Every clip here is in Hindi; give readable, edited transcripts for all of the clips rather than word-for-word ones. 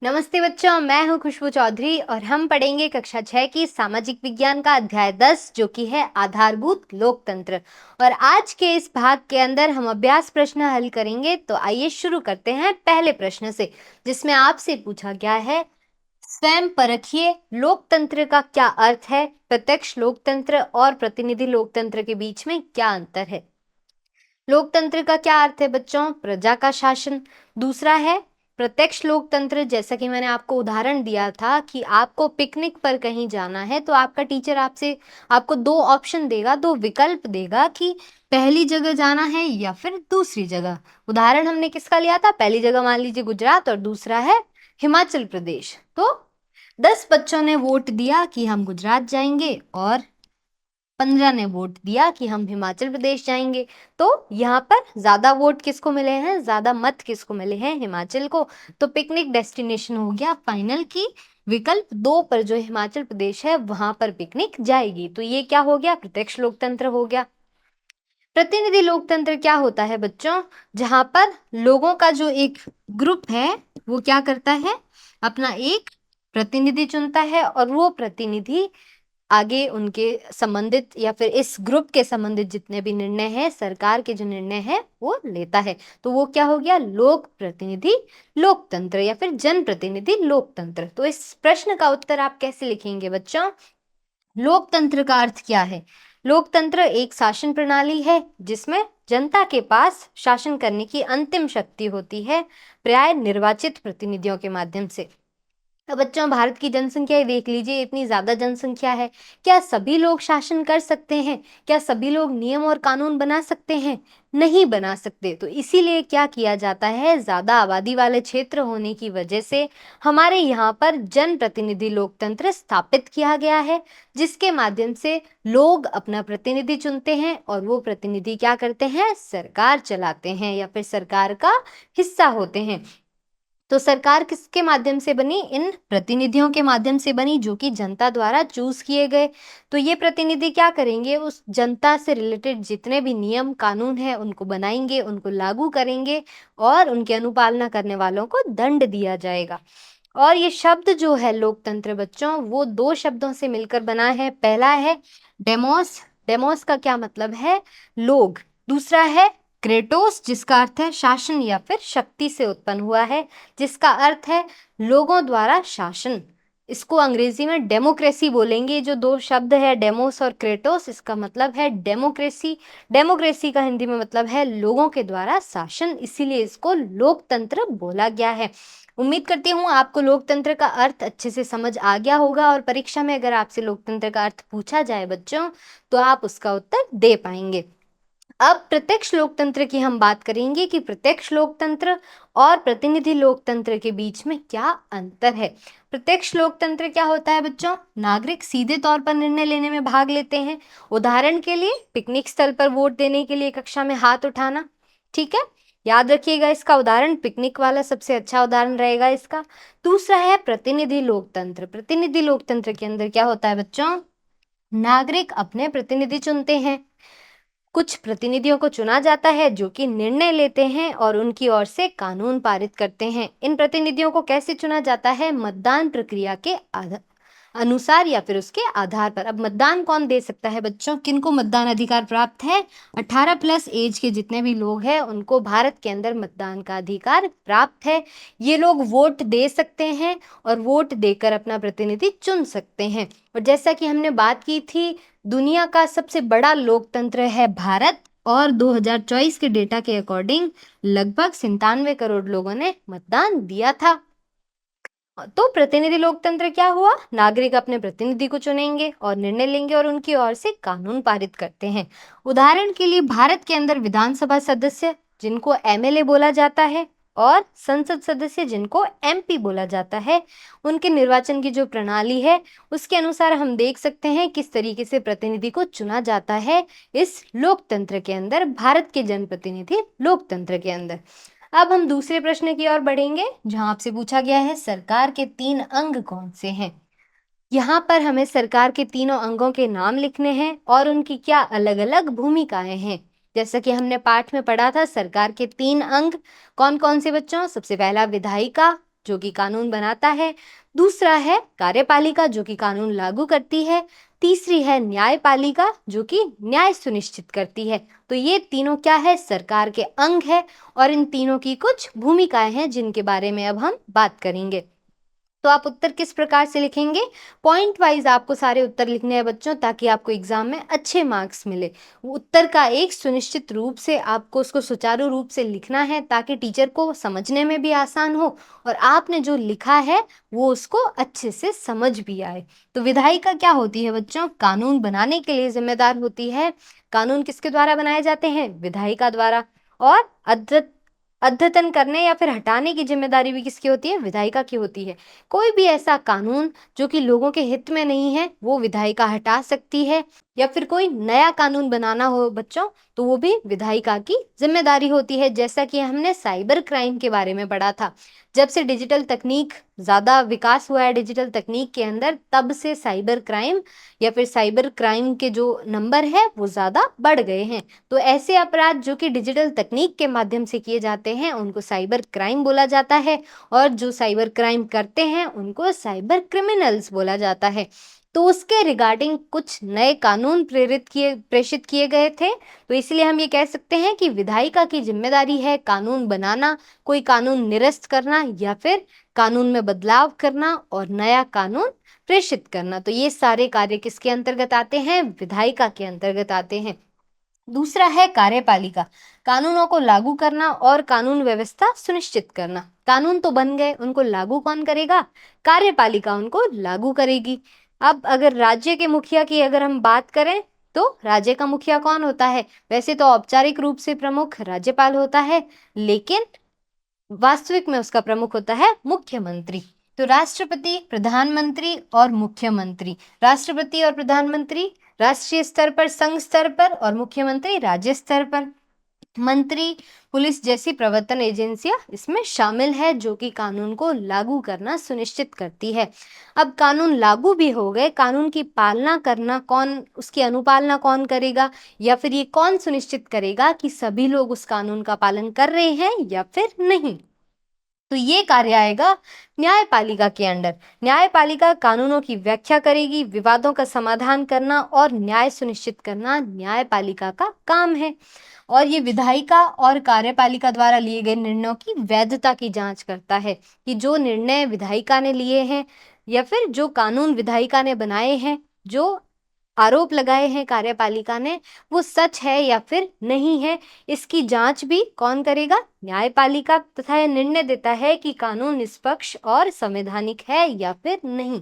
नमस्ते बच्चों, मैं हूं खुशबू चौधरी और हम पढ़ेंगे कक्षा 6 की सामाजिक विज्ञान का अध्याय 10 जो कि है आधारभूत लोकतंत्र। और आज के इस भाग के अंदर हम अभ्यास प्रश्न हल करेंगे। तो आइए शुरू करते हैं पहले प्रश्न से, जिसमें आपसे पूछा गया है, स्वयं परखिए लोकतंत्र का क्या अर्थ है। प्रत्यक्ष लोकतंत्र और प्रतिनिधि लोकतंत्र के बीच में क्या अंतर है। लोकतंत्र का क्या अर्थ है बच्चों? प्रजा का शासन। दूसरा है प्रत्यक्ष लोकतंत्र, जैसा कि मैंने आपको उदाहरण दिया था कि आपको पिकनिक पर कहीं जाना है तो आपका टीचर आपको दो ऑप्शन देगा, दो विकल्प देगा कि पहली जगह जाना है या फिर दूसरी जगह। उदाहरण हमने किसका लिया था? पहली जगह मान लीजिए गुजरात और दूसरा है हिमाचल प्रदेश। तो 10 बच्चों ने वोट दिया कि हम गुजरात जाएंगे और 15 ने वोट दिया कि हम हिमाचल प्रदेश जाएंगे। तो यहाँ पर ज्यादा वोट किसको मिले हैं, ज्यादा मत किसको मिले हैं? हिमाचल को। तो पिकनिक डेस्टिनेशन हो गया फाइनल की विकल्प 2 पर, जो हिमाचल प्रदेश है वहां पर पिकनिक जाएगी। तो ये क्या हो गया? प्रत्यक्ष लोकतंत्र हो गया। प्रतिनिधि लोकतंत्र क्या होता है बच्चों? जहां पर लोगों का जो एक ग्रुप है वो क्या करता है, अपना एक प्रतिनिधि चुनता है और वो प्रतिनिधि आगे उनके संबंधित या फिर इस ग्रुप के संबंधित जितने भी निर्णय हैं, सरकार के जो निर्णय है वो लेता है। तो वो क्या हो गया? लोक प्रतिनिधि लोकतंत्र या फिर जन प्रतिनिधि लोकतंत्र। तो इस प्रश्न का उत्तर आप कैसे लिखेंगे बच्चों? लोकतंत्र का अर्थ क्या है? लोकतंत्र एक शासन प्रणाली है जिसमें जनता के पास शासन करने की अंतिम शक्ति होती है, प्राय निर्वाचित प्रतिनिधियों के माध्यम से। तो बच्चों, भारत की जनसंख्या ही देख लीजिए, इतनी ज्यादा जनसंख्या है। क्या सभी लोग शासन कर सकते हैं? क्या सभी लोग नियम और कानून बना सकते हैं? नहीं बना सकते। तो इसीलिए क्या किया जाता है, ज्यादा आबादी वाले क्षेत्र होने की वजह से हमारे यहाँ पर जन प्रतिनिधि लोकतंत्र स्थापित किया गया है, जिसके माध्यम से लोग अपना प्रतिनिधि चुनते हैं और वो प्रतिनिधि क्या करते हैं? सरकार चलाते हैं या फिर सरकार का हिस्सा होते हैं। तो सरकार किसके माध्यम से बनी? इन प्रतिनिधियों के माध्यम से बनी, जो कि जनता द्वारा चूज किए गए। तो ये प्रतिनिधि क्या करेंगे? उस जनता से रिलेटेड जितने भी नियम कानून हैं उनको बनाएंगे, उनको लागू करेंगे और उनकी अनुपालना करने वालों को दंड दिया जाएगा। और ये शब्द जो है लोकतंत्र बच्चों, वो दो शब्दों से मिलकर बना है। पहला है डेमोस। डेमोस का क्या मतलब है? लोग। दूसरा है क्रेटोस, जिसका अर्थ है शासन या फिर शक्ति से उत्पन्न हुआ है, जिसका अर्थ है लोगों द्वारा शासन। इसको अंग्रेजी में डेमोक्रेसी बोलेंगे। जो दो शब्द है डेमोस और क्रेटोस, इसका मतलब है डेमोक्रेसी। डेमोक्रेसी का हिंदी में मतलब है लोगों के द्वारा शासन, इसीलिए इसको लोकतंत्र बोला गया है। उम्मीद करती हूँ आपको लोकतंत्र का अर्थ अच्छे से समझ आ गया होगा और परीक्षा में अगर आपसे लोकतंत्र का अर्थ पूछा जाए बच्चों, तो आप उसका उत्तर दे पाएंगे। अब प्रत्यक्ष लोकतंत्र की हम बात करेंगे कि प्रत्यक्ष लोकतंत्र और प्रतिनिधि लोकतंत्र के बीच में क्या अंतर है। प्रत्यक्ष लोकतंत्र क्या होता है बच्चों? नागरिक सीधे तौर पर निर्णय लेने में भाग लेते हैं। उदाहरण के लिए पिकनिक स्थल पर वोट देने के लिए कक्षा में हाथ उठाना। ठीक है, याद रखिएगा इसका उदाहरण, पिकनिक वाला सबसे अच्छा उदाहरण रहेगा इसका। दूसरा है प्रतिनिधि लोकतंत्र। प्रतिनिधि लोकतंत्र के अंदर क्या होता है बच्चों? नागरिक अपने प्रतिनिधि चुनते हैं। कुछ प्रतिनिधियों को चुना जाता है जो कि निर्णय लेते हैं और उनकी ओर से कानून पारित करते हैं। इन प्रतिनिधियों को कैसे चुना जाता है? मतदान प्रक्रिया के अनुसार या फिर उसके आधार पर। अब मतदान कौन दे सकता है बच्चों? किनको मतदान अधिकार प्राप्त है? 18 प्लस एज के जितने भी लोग हैं उनको भारत के अंदर मतदान का अधिकार प्राप्त है। ये लोग वोट दे सकते हैं और वोट देकर अपना प्रतिनिधि चुन सकते हैं। और जैसा कि हमने बात की थी, दुनिया का सबसे बड़ा लोकतंत्र है भारत और 2024 के डेटा के अकॉर्डिंग लगभग 97 करोड़ लोगों ने मतदान दिया था। तो प्रतिनिधि लोकतंत्र क्या हुआ? नागरिक अपने प्रतिनिधि को चुनेंगे और निर्णय लेंगे और उनकी ओर से कानून पारित करते हैं। उदाहरण के लिए भारत के अंदर विधानसभा सदस्य जिनको एमएलए बोला जाता है और संसद सदस्य जिनको एमपी बोला जाता है, उनके निर्वाचन की जो प्रणाली है उसके अनुसार हम देख सकते हैं किस तरीके से प्रतिनिधि को चुना जाता है इस लोकतंत्र के अंदर, भारत के जनप्रतिनिधि लोकतंत्र के अंदर। अब हम दूसरे प्रश्न की ओर बढ़ेंगे, जहां आपसे पूछा गया है सरकार के 3 अंग कौन से हैं। यहाँ पर हमें सरकार के तीनों अंगों के नाम लिखने हैं और उनकी क्या अलग अलग भूमिकाएं हैं। जैसा कि हमने पाठ में पढ़ा था, सरकार के 3 अंग कौन कौन से बच्चों? सबसे पहला विधायिका, जो कि कानून बनाता है, दूसरा है कार्यपालिका जो कि कानून लागू करती है, तीसरी है न्यायपालिका जो कि न्याय सुनिश्चित करती है। तो ये तीनों क्या है, सरकार के अंग है और इन तीनों की कुछ भूमिकाएं हैं जिनके बारे में अब हम बात करेंगे। तो आप उत्तर किस प्रकार से लिखेंगे, पॉइंट वाइज आपको सारे उत्तर लिखने हैं बच्चों, ताकि आपको एग्जाम में अच्छे मार्क्स मिले। उत्तर का एक सुनिश्चित रूप से आपको उसको सुचारू रूप से लिखना है ताकि टीचर को समझने में भी आसान हो और आपने जो लिखा है वो उसको अच्छे से समझ भी आए। तो विधायिका क्या होती है बच्चों, कानून बनाने के लिए जिम्मेदार होती है। कानून किसके द्वारा बनाए जाते हैं, विधायिका द्वारा। और अद्यतन करने या फिर हटाने की जिम्मेदारी भी किसकी होती है, विधायिका की होती है। कोई भी ऐसा कानून जो कि लोगों के हित में नहीं है वो विधायिका हटा सकती है, या फिर कोई नया कानून बनाना हो बच्चों तो वो भी विधायिका की जिम्मेदारी होती है। जैसा कि हमने साइबर क्राइम के बारे में पढ़ा था, जब से डिजिटल तकनीक ज़्यादा विकास हुआ है डिजिटल तकनीक के अंदर, तब से साइबर क्राइम या फिर साइबर क्राइम के जो नंबर है वो ज़्यादा बढ़ गए हैं। तो ऐसे अपराध जो कि डिजिटल तकनीक के माध्यम से किए जाते हैं उनको साइबर क्राइम बोला जाता है, और जो साइबर क्राइम करते हैं उनको साइबर क्रिमिनल्स बोला जाता है। तो उसके रिगार्डिंग कुछ नए कानून प्रेषित किए गए थे। तो इसलिए हम ये कह सकते हैं कि विधायिका की जिम्मेदारी है कानून बनाना, कोई कानून निरस्त करना या फिर कानून में बदलाव करना और नया कानून प्रेषित करना। तो ये सारे कार्य किसके अंतर्गत आते हैं, विधायिका के अंतर्गत आते हैं। दूसरा है कार्यपालिका, कानूनों को लागू करना और कानून व्यवस्था सुनिश्चित करना। कानून तो बन गए, उनको लागू कौन करेगा, कार्यपालिका उनको लागू करेगी। अब अगर राज्य के मुखिया की अगर हम बात करें तो राज्य का मुखिया कौन होता है, वैसे तो औपचारिक रूप से प्रमुख राज्यपाल होता है, लेकिन वास्तविक में उसका प्रमुख होता है मुख्यमंत्री। तो राष्ट्रपति, प्रधानमंत्री और मुख्यमंत्री, राष्ट्रपति और प्रधानमंत्री राष्ट्रीय स्तर पर, संघ स्तर पर, और मुख्यमंत्री राज्य स्तर पर। मंत्री, पुलिस जैसी प्रवर्तन एजेंसियां इसमें शामिल है जो कि कानून को लागू करना सुनिश्चित करती है। अब कानून लागू भी हो गए, कानून की पालना करना कौन, उसकी अनुपालना कौन करेगा, या फिर ये कौन सुनिश्चित करेगा कि सभी लोग उस कानून का पालन कर रहे हैं या फिर नहीं। तो ये कार्य आएगा न्यायपालिका के अंडर। न्यायपालिका कानूनों की व्याख्या करेगी, विवादों का समाधान करना और न्याय सुनिश्चित करना न्यायपालिका का काम है। और ये विधायिका और कार्यपालिका द्वारा लिए गए निर्णयों की वैधता की जांच करता है कि जो निर्णय विधायिका ने लिए हैं या फिर जो कानून विधायिका ने बनाए हैं, जो आरोप लगाए हैं कार्यपालिका ने, वो सच है या फिर नहीं है। इसकी जांच भी कौन करेगा, न्यायपालिका। तथा यह निर्णय देता है कि कानून निष्पक्ष और संवैधानिक है या फिर नहीं।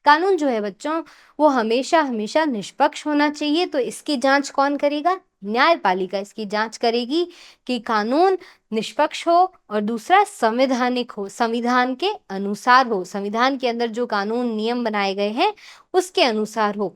कानून जो है बच्चों वो हमेशा हमेशा निष्पक्ष होना चाहिए, तो इसकी जांच कौन करेगा, न्यायपालिका इसकी जांच करेगी कि कानून निष्पक्ष हो और दूसरा संवैधानिक हो, संविधान के अनुसार हो, संविधान के अंदर जो कानून नियम बनाए गए हैं उसके अनुसार हो।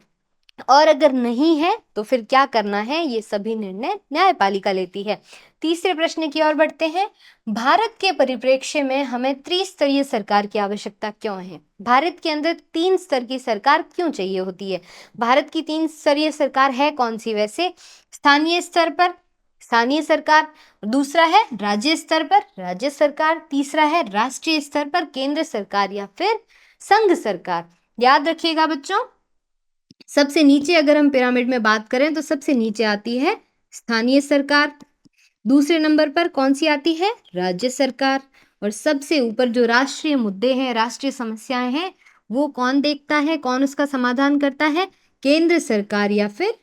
और अगर नहीं है तो फिर क्या करना है, ये सभी निर्णय न्यायपालिका लेती है। तीसरे प्रश्न की ओर बढ़ते हैं। भारत के परिप्रेक्ष्य में हमें त्रिस्तरीय सरकार की आवश्यकता क्यों है, भारत के अंदर 3 स्तर की सरकार क्यों चाहिए होती है। भारत की 3 स्तरीय सरकार है कौन सी, वैसे स्थानीय स्तर पर स्थानीय सरकार, दूसरा है राज्य स्तर पर राज्य सरकार, तीसरा है राष्ट्रीय स्तर पर केंद्र सरकार या फिर संघ सरकार। याद रखिएगा बच्चों, सबसे नीचे अगर हम पिरामिड में बात करें तो सबसे नीचे आती है स्थानीय सरकार, दूसरे नंबर पर कौन सी आती है, राज्य सरकार, और सबसे ऊपर जो राष्ट्रीय मुद्दे हैं, राष्ट्रीय समस्याएं हैं, वो कौन देखता है, कौन उसका समाधान करता है, केंद्र सरकार या फिर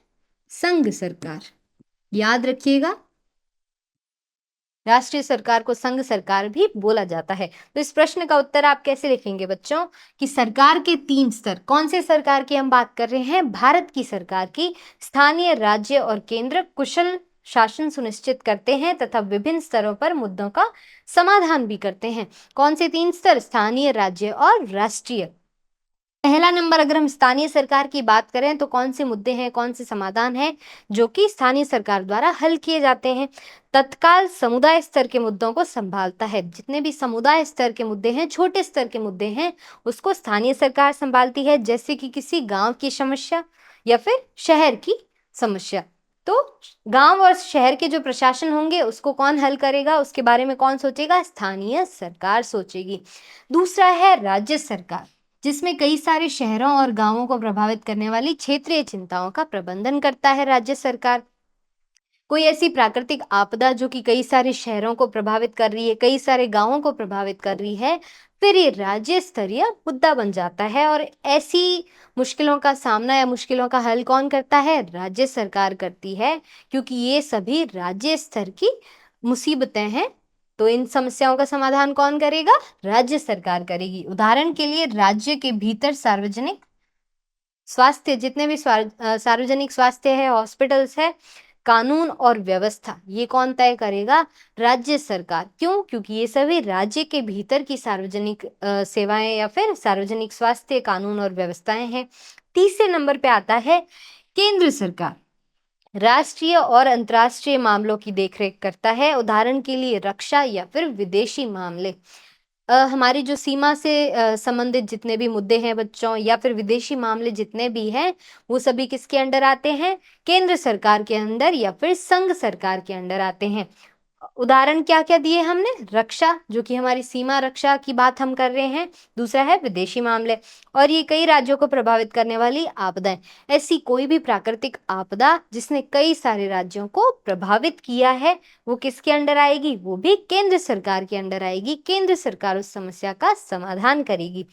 संघ सरकार। याद रखिएगा, राष्ट्रीय सरकार को संघ सरकार भी बोला जाता है। तो इस प्रश्न का उत्तर आप कैसे लिखेंगे बच्चों, कि सरकार के 3 स्तर, कौन से सरकार की हम बात कर रहे हैं, भारत की सरकार की। स्थानीय, राज्य और केंद्र कुशल शासन सुनिश्चित करते हैं तथा विभिन्न स्तरों पर मुद्दों का समाधान भी करते हैं। कौन से 3 स्तर, स्थानीय, राज्य और राष्ट्रीय। पहला नंबर अगर हम स्थानीय सरकार की बात करें तो कौन से मुद्दे हैं, कौन से समाधान हैं जो कि स्थानीय सरकार द्वारा हल किए जाते हैं। तत्काल समुदाय स्तर के मुद्दों को संभालता है, जितने भी समुदाय स्तर के मुद्दे हैं, छोटे स्तर के मुद्दे हैं, उसको स्थानीय सरकार संभालती है, जैसे कि किसी गांव की समस्या या फिर शहर की समस्या। तो गांव और शहर के जो प्रशासन होंगे उसको कौन हल करेगा, उसके बारे में कौन सोचेगा? स्थानीय सरकार सोचेगी। दूसरा है राज्य सरकार, जिसमें कई सारे शहरों और गांवों को प्रभावित करने वाली क्षेत्रीय चिंताओं का प्रबंधन करता है राज्य सरकार। कोई ऐसी प्राकृतिक आपदा जो कि कई सारे शहरों को प्रभावित कर रही है, कई सारे गांवों को प्रभावित कर रही है, फिर ये राज्य स्तरीय मुद्दा बन जाता है और ऐसी मुश्किलों का सामना या मुश्किलों का हल कौन करता है? राज्य सरकार करती है, क्योंकि ये सभी राज्य स्तर की मुसीबतें हैं। तो इन समस्याओं का समाधान कौन करेगा? राज्य सरकार करेगी। उदाहरण के लिए राज्य के भीतर सार्वजनिक स्वास्थ्य, जितने भी सार्वजनिक स्वास्थ्य है, हॉस्पिटल्स है, कानून और व्यवस्था, ये कौन तय करेगा? राज्य सरकार। क्यों? क्योंकि ये सभी राज्य के भीतर की सार्वजनिक सेवाएं या फिर सार्वजनिक स्वास्थ्य, कानून और व्यवस्थाएं हैं। तीसरे नंबर पे आता है केंद्र सरकार। राष्ट्रीय और अंतर्राष्ट्रीय मामलों की देखरेख करता है। उदाहरण के लिए रक्षा या फिर विदेशी मामले। हमारी जो सीमा से संबंधित जितने भी मुद्दे हैं बच्चों, या फिर विदेशी मामले जितने भी हैं, वो सभी किसके अंडर आते हैं? केंद्र सरकार के अंदर या फिर संघ सरकार के अंडर आते हैं। उदाहरण क्या क्या दिए हमने? रक्षा, जो कि हमारी सीमा रक्षा की बात हम कर रहे हैं। दूसरा है विदेशी मामले, और ये कई राज्यों को प्रभावित करने वाली आपदाएं। ऐसी कोई भी प्राकृतिक आपदा जिसने कई सारे राज्यों को प्रभावित किया है, वो किसके अंडर आएगी? वो भी केंद्र सरकार के अंडर आएगी। केंद्र सरकार उस समस्या का समाधान करेगी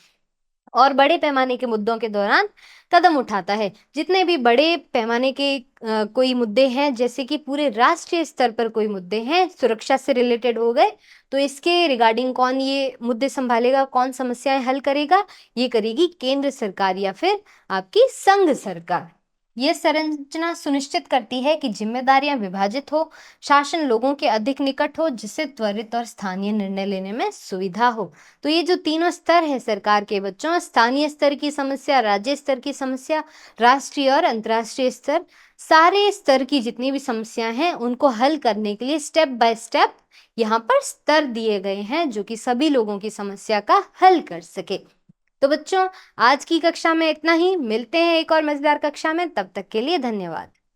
और बड़े पैमाने के मुद्दों के दौरान कदम उठाता है। जितने भी बड़े पैमाने के कोई मुद्दे हैं, जैसे कि पूरे राष्ट्रीय स्तर पर कोई मुद्दे हैं, सुरक्षा से रिलेटेड हो गए, तो इसके रिगार्डिंग कौन ये मुद्दे संभालेगा, कौन समस्याएं हल करेगा? ये करेगी केंद्र सरकार या फिर आपकी संघ सरकार। यह संरचना सुनिश्चित करती है कि जिम्मेदारियां विभाजित हो, शासन लोगों के अधिक निकट हो, जिससे त्वरित और स्थानीय निर्णय लेने में सुविधा हो। तो ये जो तीनों स्तर है सरकार के बच्चों, स्थानीय स्तर की समस्या, राज्य स्तर की समस्या, राष्ट्रीय और अंतर्राष्ट्रीय स्तर, सारे स्तर की जितनी भी समस्याएं हैं उनको हल करने के लिए स्टेप बाय स्टेप यहाँ पर स्तर दिए गए हैं, जो कि सभी लोगों की समस्या का हल कर सके। तो बच्चों, आज की कक्षा में इतना ही। मिलते हैं एक और मजेदार कक्षा में, तब तक के लिए धन्यवाद।